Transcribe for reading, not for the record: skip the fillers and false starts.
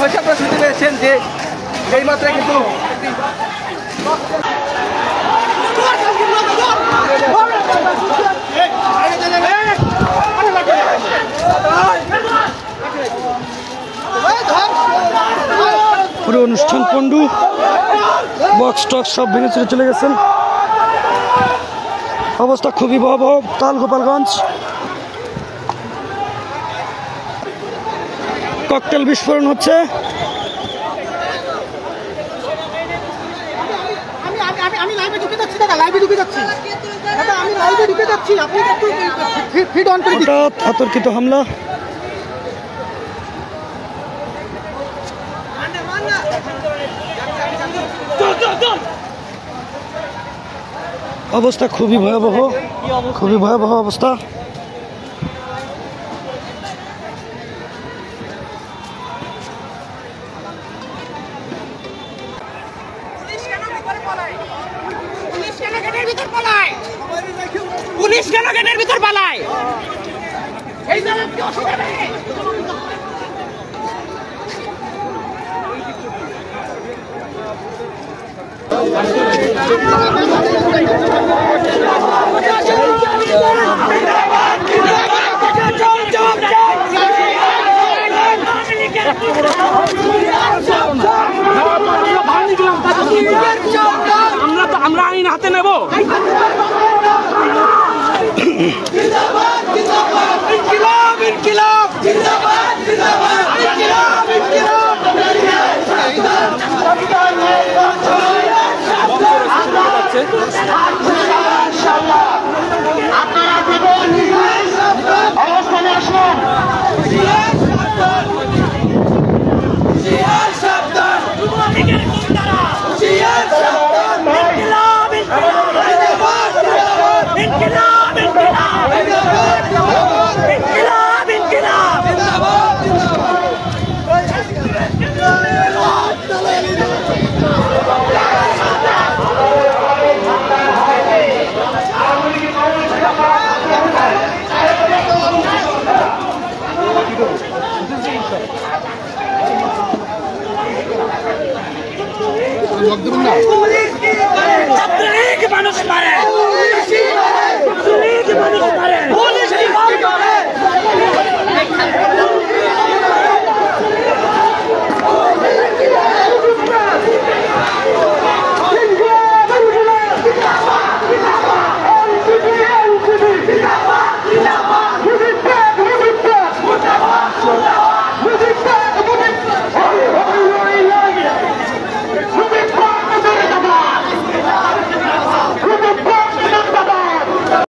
হয়েছে আপনারা শুনতে পেরেছেন যে এই মাত্রায় কিন্তু পুরো অনুষ্ঠান পন্ডু বক্স টক্স সব ভেঙে চুরে চলে গেছেন। অবস্থা খুবই ভয়াবহ তাল গোপালগঞ্জ। ককটেল বিস্ফোরণ হচ্ছে। আমি লাইভে ঢুকে যাচ্ছি দাদা, লাইভে ঢুকে যাচ্ছি দাদা, আমি লাইভে ঢুকে যাচ্ছি, আপনি একটু ফিড অন করে দিন। হঠাৎ আতর্কিত হামলা। অবস্থা খুবই ভয়াবহ, খুবই ভয়াবহ অবস্থা। পুলিশ কেন গেটের ভিতর পালায়? এই জায়গায় কি অসুবিধা নেই? আমরা আইন হাতে নেব। অবস্থানে আসুন। মানুষ মারে